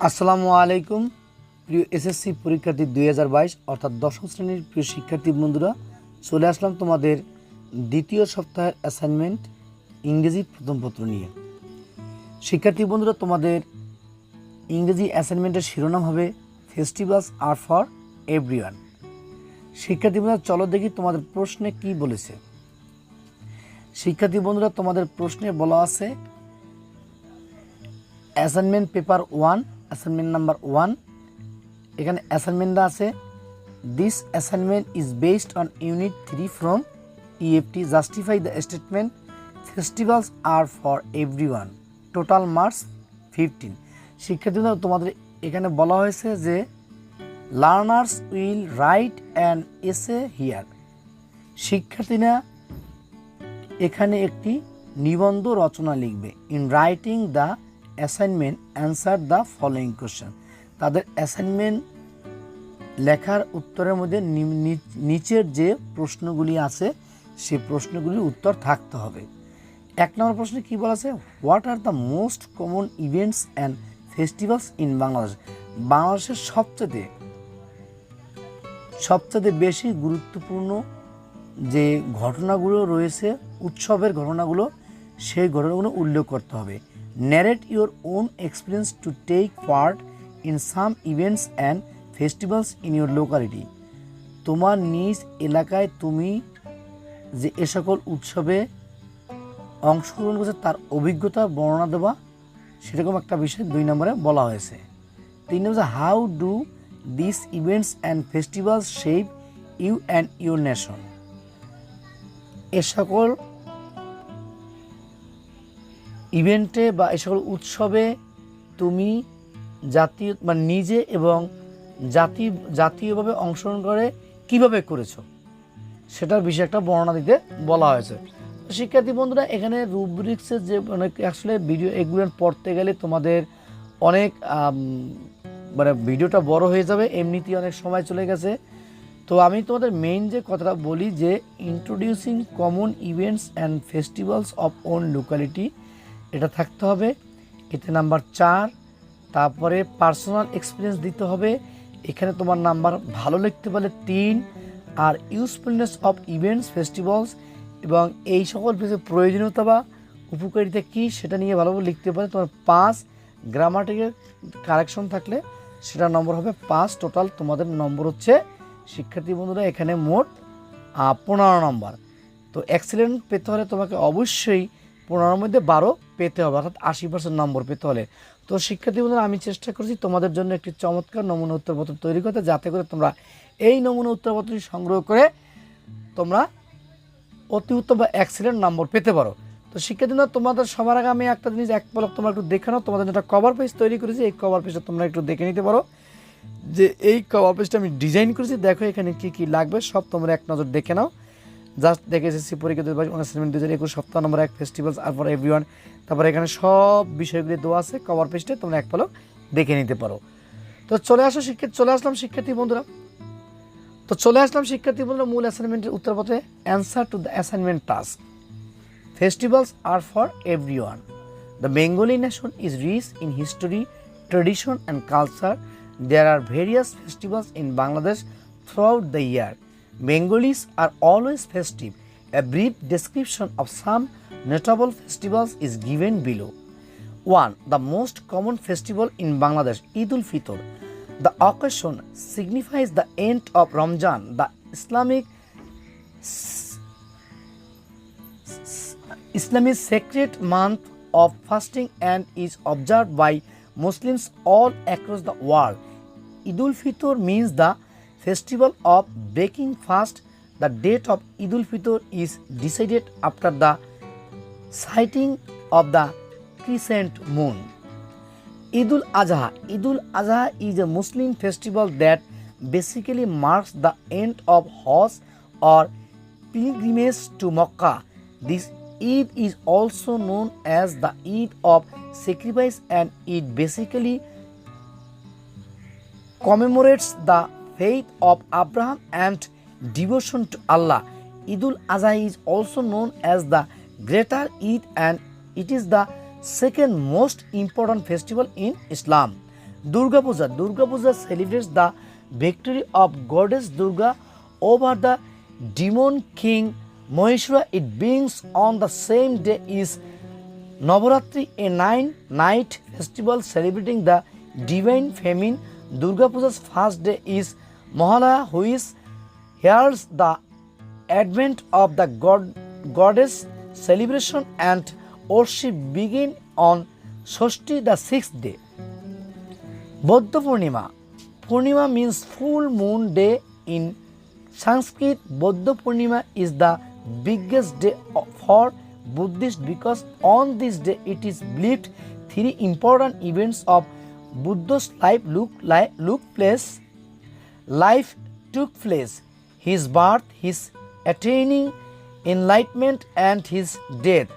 আসসালামু আলাইকুম প্রিয় এসএসসি পরীক্ষার্থী 2022 অর্থাৎ দশম শ্রেণীর প্রিয় শিক্ষার্থী বন্ধুরা, চলে আসলাম তোমাদের দ্বিতীয় সপ্তাহের অ্যাসাইনমেন্ট ইংরেজি প্রথম পত্র নিয়ে। শিক্ষার্থী বন্ধুরা, তোমাদের ইংরেজি অ্যাসাইনমেন্টের শিরোনাম হবে ফেস্টিভ্যালস আর ফর এভরিওয়ান। শিক্ষার্থী বন্ধুরা, চলো দেখি তোমাদের প্রশ্নে কি বলেছে। শিক্ষার্থী বন্ধুরা, তোমাদের প্রশ্নে বলা আছে অ্যাসাইনমেন্ট পেপার 1, অ্যাসাইনমেন্ট নাম্বার 1। এখানে অ্যাসাইনমেন্টটা আছে, this assignment is based on unit 3 from EFT, justify the statement festivals are for everyone, total marks 15। শিক্ষার্থীরা, তোমাদের এখানে বলা হয়েছে যে learners will write an essay here. শিক্ষার্থীরা এখানে একটি নিবন্ধ রচনা লিখবে। In writing the assignment answer the following question. তাদের অ্যাসাইনমেন্ট লেখার উত্তরের মধ্যে নিচের যে প্রশ্নগুলি আছে সেই প্রশ্নগুলির উত্তর থাকতে হবে। 1 নম্বর প্রশ্নে কী বলা আছে, what are the most common events and festivals in Bangladesh. বাংলাদেশের সবচেয়ে বেশি গুরুত্বপূর্ণ যে ঘটনাগুলো রয়েছে, উৎসবের ঘটনাগুলো, সেই ঘটনাগুলো উল্লেখ করতে হবে। narrate your own experience to take part in some events and festivals in your locality। তোমার নিজ এলাকায় তুমি যে এ সকল উৎসবে অংশগ্রহণ করেছে তার অভিজ্ঞতা বর্ণনা দেওয়া, সেরকম একটা বিষয় 2 নম্বরে বলা হয়েছে। 3 নম্বরে, how do this events and festivals shape you and your nation. এ সকল ইভেন্টে বা এ সকল উৎসবে তুমি জাতীয় নিজে এবং জাতীয়ভাবে অংশগ্রহণ করে কিভাবে করেছো সেটার বিষয়ে একটা বর্ণনা দিতে বলা হয়েছে। শিক্ষার্থী বন্ধুরা, এখানে রুব্রিক্সের যে আসলে ভিডিও এগুলো পড়তে গেলে তোমাদের অনেক ভিডিওটা বড় হয়ে যাবে, এমনিতেই অনেক সময় চলে গেছে। তো আমি তোমাদের মেইন যে কথাটা বলি যে introducing common events and festivals of on locality, এটা থাকতে হবে। এতে নাম্বার 4। তারপরে পার্সোনাল এক্সপিরিয়েন্স দিতে হবে। এখানে তোমার নাম্বার ভালো লিখতে পারলে 3। আর ইউজফুলনেস অফ ইভেন্টস ফেস্টিভ্যালস, এবং এই সকল প্রয়োজনীয়তা বা উপকারিতা কী সেটা নিয়ে ভালোভাবে লিখতে পারে তোমার 5। গ্রামাটিক্যাল কারেকশন থাকলে সেটা নম্বর হবে 5। টোটাল তোমাদের নম্বর হচ্ছে শিক্ষার্থী বন্ধুরা এখানে মোট 15 নম্বর। তো এক্সেলেন্ট পেতে হলে তোমাকে অবশ্যই 15 মধ্যে 12 পেতে হবে, অর্থাৎ 80% নম্বর পেতে হলে। তো শিক্ষার্থী বন্ধুরা, আমি চেষ্টা করছি তোমাদের জন্য একটি চমৎকার নমুনা উত্তরপত্র তৈরি করতে, যাতে করে তোমরা এই নমুনা উত্তরপত্রটি সংগ্রহ করে তোমরা অতি উত্তম বা এক্সেলেন্ট নম্বর পেতে পারো। তো শিক্ষার্থী বন্ধুরা, তোমাদের সবার আগে আমি একটা জিনিস এক পলক তোমরা একটু দেখে নাও। তোমাদের একটা কভার পেজ তৈরি করেছি, এই কভার পেজটা তোমরা একটু দেখে নিতে পারো যে এই কভার পেজটা আমি ডিজাইন করেছি। দেখো এখানে কি কি লাগবে সব তোমরা এক নজর দেখে নাও। জাস্ট দেখে এসেছি পরীক্ষা 2021 সপ্তাহ নম্বর 1 ফেস্টিভ্যালস আর ফর এভরিওয়ান। তারপরে এখানে সব বিষয়গুলি দেওয়া আছে কভার পেজটা, তোমরা এক পলক দেখে নিতে পারো। তো চলে আসলাম শিক্ষার্থী বন্ধুরা মূল অ্যাসাইনমেন্টের উত্তরপত্রে। Answer to the assignment task. Festivals are for everyone. The Bengali nation is rich in history, tradition and culture. There are various festivals in Bangladesh throughout the year. Bengalis are always festive. A brief description of some notable festivals is given below. 1. The most common festival in Bangladesh, Eid ul-Fitr. The occasion signifies the end of Ramadan, the Islamic sacred month of fasting, and is observed by Muslims all across the world. Eid ul-Fitr means the festival of breaking fast. The date of Eid ul-Fitr is decided after the sighting of the crescent moon. Eid ul-Adha is a Muslim festival that basically marks the end of Hajj or pilgrimage to Makkah. This Eid is also known as the Eid of sacrifice, and it basically commemorates the faith of Abraham and devotion to Allah. Eid ul-Adha is also known as the Greater Eid, and it is the second most important festival in Islam. Durga Puja. Durga Puja celebrates the victory of goddess Durga over the demon king Mahishwara. It begins on the same day is Navaratri, a 9-night festival celebrating the divine feminine. Durga Puja's first day is Mahalaya, which heralds the advent of the goddess celebration, and worship begin on Shashti, the sixth day. Buddha Purnima. Purnima means full moon day in Sanskrit. Buddha Purnima is the biggest day for Buddhists because on this day it is believed three important events of Buddha's life took place: his birth, his attaining enlightenment, and his death.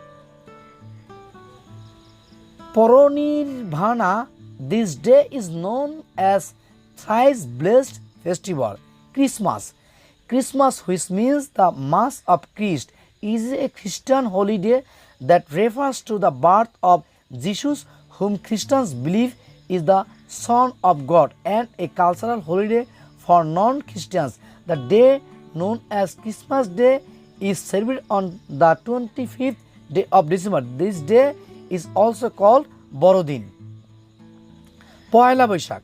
Paronirvana. This day is known as thrice blessed festival. Christmas. Christmas, which means the Mass of Christ, is a Christian holiday that refers to the birth of Jesus, whom Christians believe is the Son of God, and a cultural holiday for non-Christians. The day known as Christmas Day is celebrated on the 25th day of December. This day is also called Borodin. Poila Boishakh.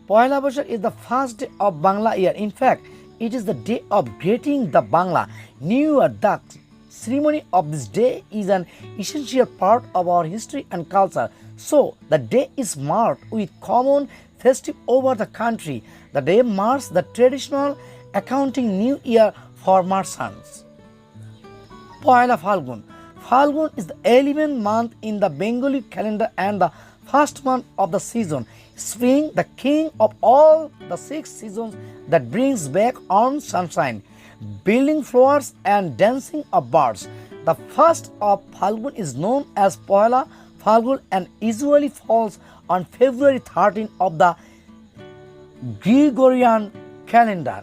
Poila Boishakh is the first day of Bangla year. In fact, it is the day of greeting the Bangla New Year. The ceremony of this day is an essential part of our history and culture. So, the day is marked with common festive over the country. The day marks the traditional accounting new year for merchants. Poila Phalgun. Phalgun is the 11th month in the Bengali calendar and the first month of the season. Spring, the king of all the 6 seasons that brings back on sunshine, building flowers and dancing of birds. The first of Phalgun is known as Poila Phalgun and usually falls on February 13 of the Gregorian calendar.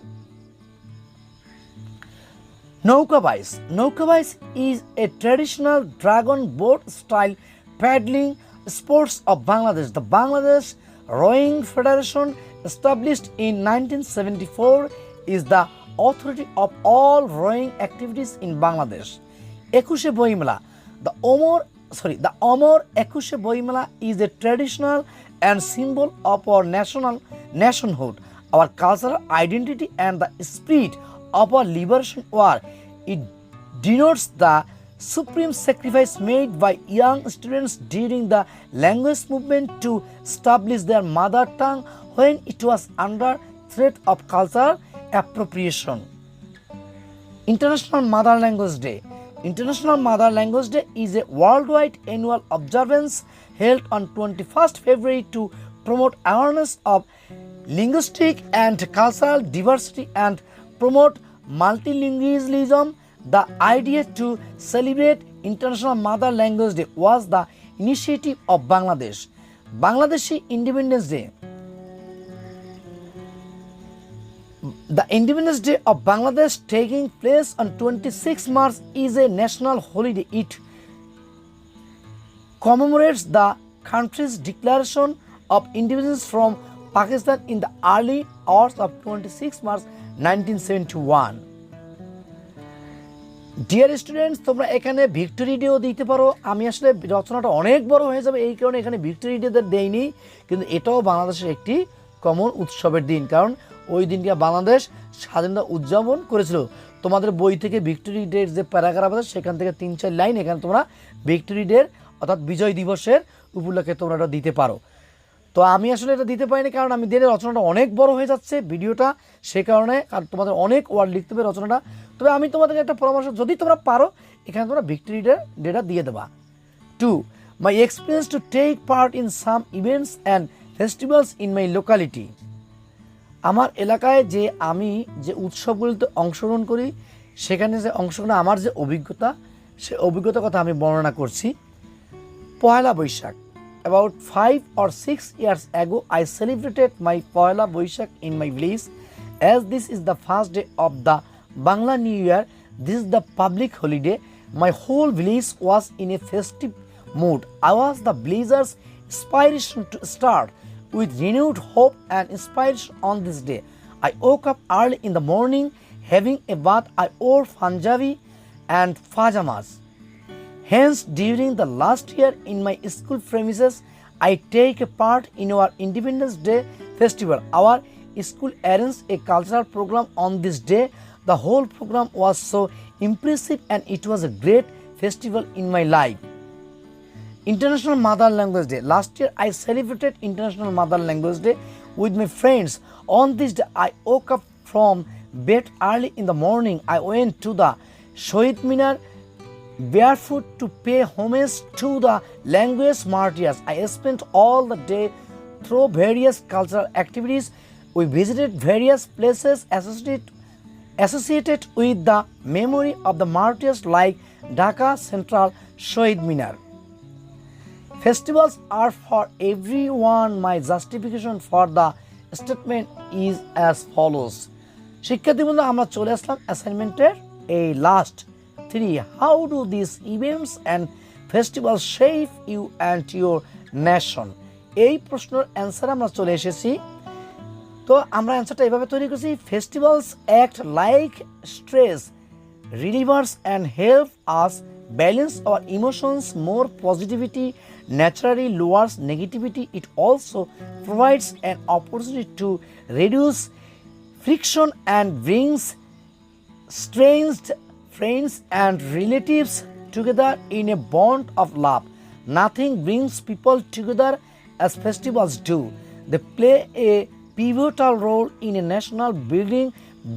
Naukabais. Naukabais is a traditional dragon boat style paddling sports of Bangladesh. The Bangladesh Rowing Federation, established in 1974, is the authority of all rowing activities in Bangladesh. Ekushe Boimela. The Amor Ekushe Boimela is a traditional and symbol of our nationhood, our cultural identity, and the spirit of our liberation war. It denotes the supreme sacrifice made by young students during the language movement to establish their mother tongue when it was under threat of cultural appropriation. International Mother Language Day. International Mother Language Day is a worldwide annual observance held on 21st February to promote awareness of linguistic and cultural diversity and promote multilingualism. The idea to celebrate International Mother Language Day was the initiative of Bangladesh. Bangladeshi Independence Day. The Independence Day of Bangladesh, taking place on 26 March, is a national holiday. It commemorates the country's declaration of independence from Pakistan in the early hours of 26 March 1971. Dear students, তোমরা এখানে victory ডেও দিতে পারো। আমি আসলে রচনাটা অনেক বড় হয়ে যাবে এই কারণে এখানে ভিক্টোরি ডে দেইনি, কিন্তু এটাও বাংলাদেশের একটি কমন উৎসবের দিন, কারণ ওই দিনকে বাংলাদেশ স্বাধীনতা উদযাপন করেছিল। তোমাদের বই থেকে ভিক্টোরি ডের যে প্যারাগ্রাফ আছে সেখান থেকে 3-4 লাইন এখানে তোমরা ভিক্টোরি ডের অর্থাৎ বিজয় দিবসের উপলক্ষে তোমরা এটা দিতে পারো। তো আমি আসলে এটা দিতে পারিনি কারণ আমি দিনের রচনাটা অনেক বড় হয়ে যাচ্ছে ভিডিওটা, সে কারণে আর তোমাদের অনেক ওয়ার্ড লিখতে হবে রচনাটা। তবে আমি তোমাদেরকে একটা পরামর্শ, যদি তোমরা পারো এখানে তোমরা ভিক্টোরি ডেটা দিয়ে দেবা। 2. My experience to take part in some events and festivals in my locality. আমার এলাকায় যে আমি যে উৎসবগুলিতে অংশগ্রহণ করি সেখানে যে অংশগ্রহণ আমার যে অভিজ্ঞতা, সে অভিজ্ঞতার কথা আমি বর্ণনা করছি। পয়লা Boishakh. About 5 or 6 years ago, I celebrated my Poila Boishakh in my village. As this is the first day of the Bangla New Year, this is the public holiday. My whole village was in a festive mood. I was the villagers' inspiration to start with renewed hope and inspiration on this day. I woke up early in the morning, having a bath. I wore Punjabi and pajamas. Hence, during the last year in my school premises, I take a part in our Independence Day festival. Our school arranged a cultural program on this day. The whole program was so impressive and it was a great festival in my life. International Mother Language Day. Last year I celebrated International Mother Language Day with my friends. On this day I woke up from bed early in the morning. I went to the Shohid Minar barefoot to pay homage to the language martyrs. I spent all the day through various cultural activities. We visited various places associated with the memory of the martyrs like Dhaka Central Shohid Minar. Festivals are for everyone. My justification for the statement is as follows. শিক্ষার্থী বন্ধু, আমরা চলে আসলাম অ্যাসাইনমেন্টের এই last 3. How do these events and festivals shape you and your nation? এই প্রশ্নের answer আমরা চলে এসেছি। তো আমরা অ্যান্সারটা এভাবে তৈরি করছি। Festivals act like stress relievers and help us balance our emotions. More positivity naturally lowers negativity. It also provides an opportunity to reduce friction and brings estranged friends and relatives together in a bond of love. Nothing brings people together as festivals do. They play a pivotal role in a national building,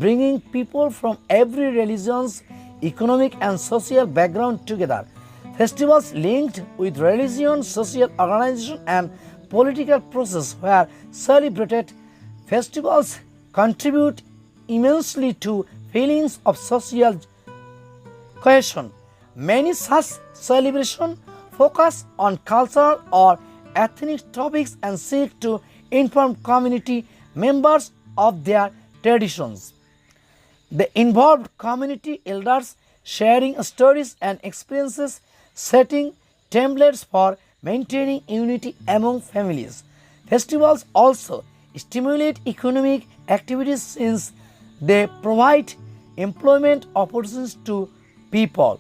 bringing people from every religion's economic and social background together. Festivals linked with religion, social organization and political process were celebrated. Festivals contribute immensely to feelings of social cohesion. Many such celebrations focus on cultural or ethnic topics and seek to inform community members of their traditions. They involve community elders sharing stories and experiences, setting templates for maintaining unity among families. Festivals also stimulate economic activities since they provide employment opportunities to people.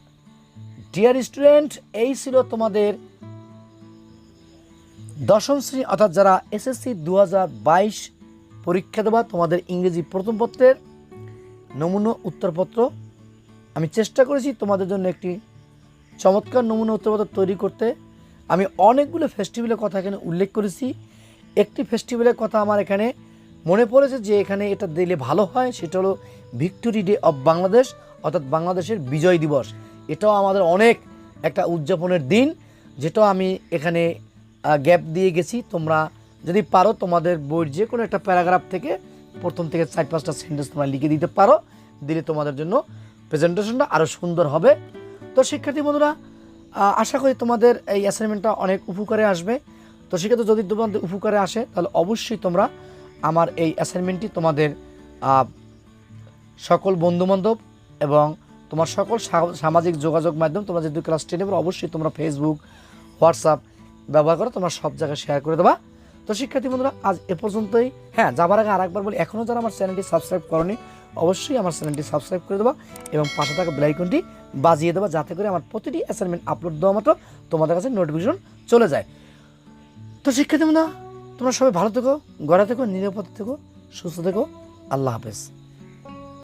Dear student, এই ছিল তোমাদের দশম শ্রেণী অর্থাৎ যারা SSC 2022 পরীক্ষা দেবা তোমাদের ইংরেজি প্রথম পত্রের নমুনা উত্তরপত্র। আমি চেষ্টা করেছি তোমাদের জন্য একটি চমৎকার নমুনা উত্তরপত্র তৈরি করতে। আমি অনেকগুলো ফেস্টিভ্যালের কথা এখানে উল্লেখ করেছি। একটি ফেস্টিভ্যালের কথা আমার এখানে মনে পড়েছে যে এখানে এটা দিলে ভালো হয়, সেটা হলো ভিক্টোরি ডে অফ বাংলাদেশ অর্থাৎ বাংলাদেশের বিজয় দিবস। এটাও আমাদের অনেক একটা উদযাপনের দিন, যেটাও আমি এখানে গ্যাপ দিয়ে গেছি। তোমরা যদি পারো তোমাদের বইয়ের যে কোনো একটা প্যারাগ্রাফ থেকে প্রথম থেকে 4-5টা সেন্টেন্স তোমরা লিখে দিতে পারো, দিলে তোমাদের জন্য প্রেজেন্টেশনটা আরও সুন্দর হবে। তো শিক্ষার্থী বন্ধুরা, আশা করি তোমাদের এই অ্যাসাইনমেন্টটা অনেক উপকারে আসবে। তো সেক্ষেত্রে যদি তোমাদের উপকারে আসে তাহলে অবশ্যই তোমরা আমার এই অ্যাসাইনমেন্টটি তোমাদের সকল বন্ধুবান্ধব এবং তোমার সকল সামাজিক যোগাযোগ মাধ্যম, তোমরা যেহেতু ক্লাস 10 এর অবশ্যই তোমরা ফেসবুক, হোয়াটসঅ্যাপ ব্যবহার করো, তোমরা সব জায়গায় শেয়ার করে দেবা। তো শিক্ষার্থী বন্ধুরা, আজ এ পর্যন্তই। হ্যাঁ, যাবার আগে আরেকবার বলি, এখনও যারা আমার চ্যানেলটি সাবস্ক্রাইব করোনি অবশ্যই আমার চ্যানেলটি সাবস্ক্রাইব করে দেবা এবং পাশে থাকা বেল আইকনটি বাজিয়ে দেবা, যাতে করে আমার প্রতিটি অ্যাসাইনমেন্ট আপলোড দেওয়া মাত্র তোমাদের কাছে নোটিফিকেশন চলে যায়। তো শিক্ষার্থী বন্ধুরা, তোমরা সবাই ভালো থেকো, ঘরে থেকো, নিরাপদে থেকো, সুস্থ থেকো। আল্লাহ হাফেজ।